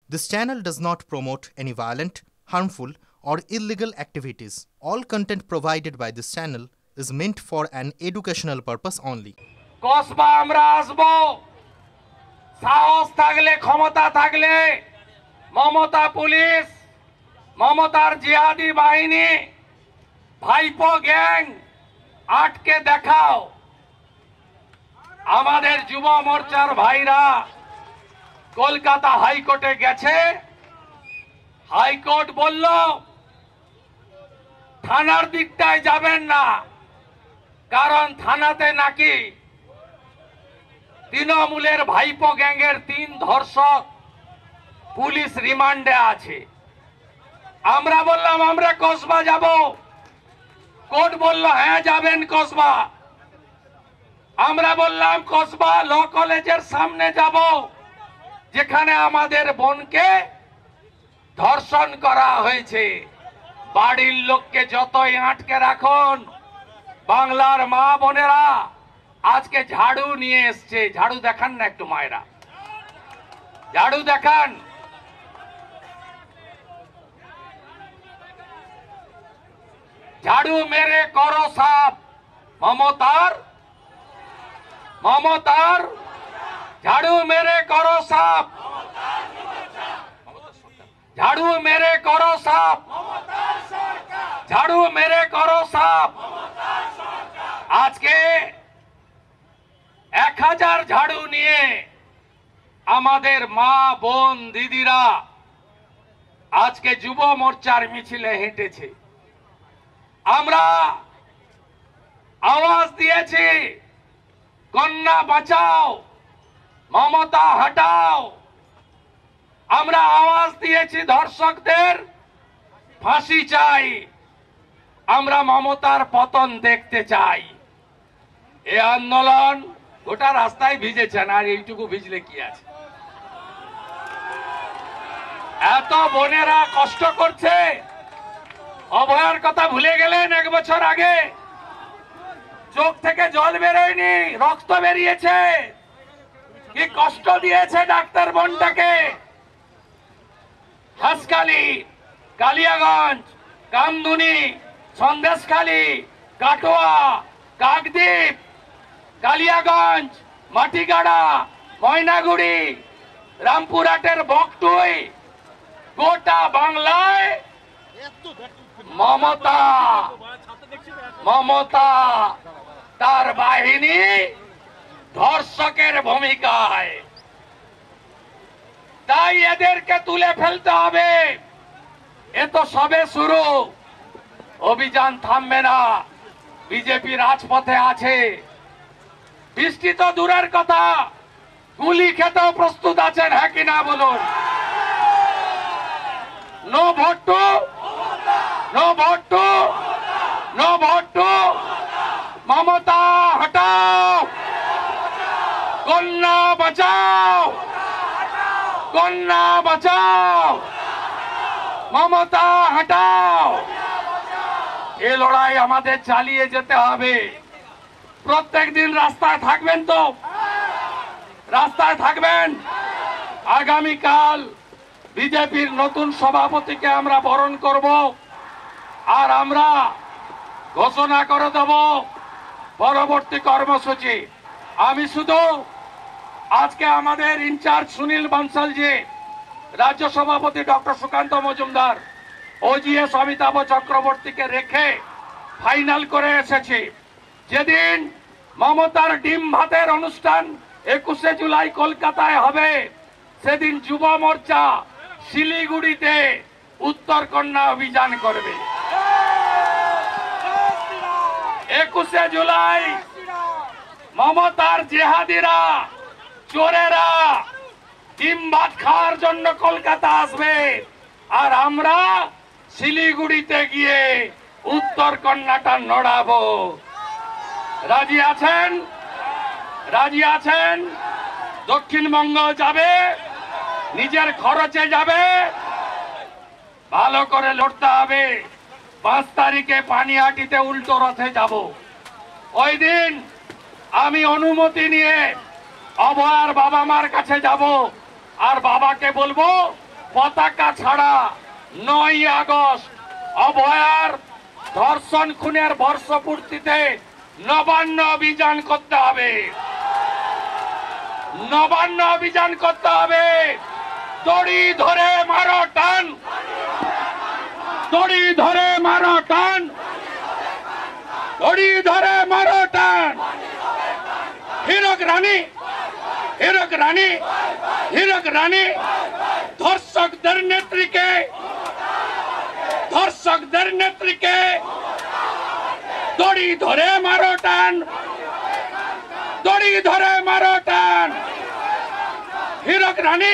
This channel does not promote any violent, harmful, or illegal activities. All content provided by this channel is meant for an educational purpose only. Kasba আমরা আসবো, সাহস থাকলে, ক্ষমতা থাকলে Mamata police, মমতার জিহাদি বাহিনী, ভাইপো গ্যাং আটকে দেখাও। আমাদের যুব মোর্চার ভাইরা কলকাতা হাইকোর্টে গেছে। হাইকোর্ট বলল থানার দিকটায় যাবেন না, কারণ থানাতে নাকি তৃণমূলের ভাইপো গ্যাংয়ের 3 ধর্ষক পুলিশ রিমান্ডে আছে। আমরা বললাম আমরা কসবা যাব। কোর্ট বলল হ্যাঁ যাবেন কসবা। আমরা বললাম কসবা ল কলেজের সামনে যাব, যেখানে আমাদের বোনকে ধর্ষণ করা হয়েছে। বাড়ির লোককে যতই আটকে রাখুন, বাংলার মা বোনেরা আজকে ঝাড়ু নিয়ে এসছে। ঝাড়ু দেখান না একটু মায়েরা, ঝাড়ু দেখান। ঝাড়ু মেরে করো সাফ মমতার, মমতার ঝাড়ু মেরে করো সাফ, ঝাড়ু মেরে করো সাফ, ঝাড়ু মেরে করো সাফ। আজকে 1000 ঝাড়ু নিয়ে আমাদের মা বোন দিদিরা আজকে যুব মোর্চার মিছিলে হেঁটেছে। আমরা আওয়াজ দিয়েছি কন্যা বাঁচাও, মমতা হটাও। আমরা আওয়াজ দিয়েছি ধর্ষকদের ফাঁসি চাই, আমরা মমতার পতন দেখতে চাই। এই আন্দোলন গোটা রাস্তায় ভিজেছেন, আর এইটুকু ভিজলে কি আছে? এত বোনেরা কষ্ট করছে। অভয়ার কথা ভুলে গেলেন? 1 বছর আগে চোখ থেকে জল বেরোয়নি, রক্ত বেরিয়েছে। কি কষ্ট দিয়েছে ডাক্তার বোনটাকে। হাসখালি, কালিয়াগঞ্জ, কামদুনি, সন্দেশখালী, কাটোয়া, কাকদ্বীপ, কালিয়াগঞ্জ, মাটিগাড়া, ময়নাগুড়ি, রামপুরহাটের বকটুই, গোটা বাংলায় মমতা, মমতা তার বাহিনী ধর্ষকের ভূমিকায়। তাই এদেরকে তুলে ফেলতে হবে। এ তো সবে শুরু, অভিযান থামবে না। বিজেপি রাজপথে আছে। বৃষ্টি তো দূরের কথা, গুলি খেতেও প্রস্তুত আছেন, হ্যাঁ কিনা বলুন? No vote to, no vote to, no vote to Mamata হটাও, কন্যা বাঁচাও, কন্যা বাঁচাও, মমতা হটাও। এই লড়াই আমাদের চালিয়ে যেতে হবে। প্রত্যেক দিন রাস্তায় থাকবেন তো? রাস্তায় থাকবেন। আগামীকাল বিজেপির নতুন সভাপতিকে আমরা বরণ করব, আর আমরা ঘোষণা করে দেব পরবর্তী কর্মসূচি। আমি শুধু আজকে আমাদের ইনচার্জ সুনীল বানসালজি, রাজ্য সভাপতি ডক্টর সুকান্ত মজুমদার, ওজিএস অমিতাভ চক্রবর্তীকে রেখে ফাইনাল করে এসেছি। যেদিন মমতার ডিম ভাতের অনুষ্ঠান 21শে জুলাই কলকাতায় হবে, সেদিন যুব মোর্চা শিলিগুড়িতে উত্তর কন্যা অভিযান করবে। 21শে জুলাই মমতার জেহাদিরা, চোরেরা ডিম ভাত খাওয়ার জন্য কলকাতা আসবে, আর আমরা শিলিগুড়িতে গিয়ে উত্তর কন্যাটা নড়াবো। রাজি আছেন? রাজি আছেন? দক্ষিণবঙ্গ যাবে, নিজের খরচে যাবে। ভালো করে লড়তে হবে। 5 তারিখে পানিহাটিতে উল্টো রথে যাব। ওই দিন আমি অনুমতি নিয়ে অভয়ার বাবা মার কাছে যাব, আর বাবাকে বলবো পতাকা ছাড়া 9ই আগস্ট অভয়ার ধর্ষণ খুনের বর্ষপূর্তিতে নবান্ন অভিযান করতে হবে। নবান্ন অভিযান করতে হবে। দড়ি ধরে মারো টান, দড়ি ধরে মারো টান, দড়ি ধরে মারো টান। হীরক রানী, হীরক রানী, হীরক রানী ধর্ষকদের নেত্রীকে, ধর্ষকদের নেত্রীকে দড়ি ধরে মারো টান, দড়ি ধরে মারো টান। হীরক রানী,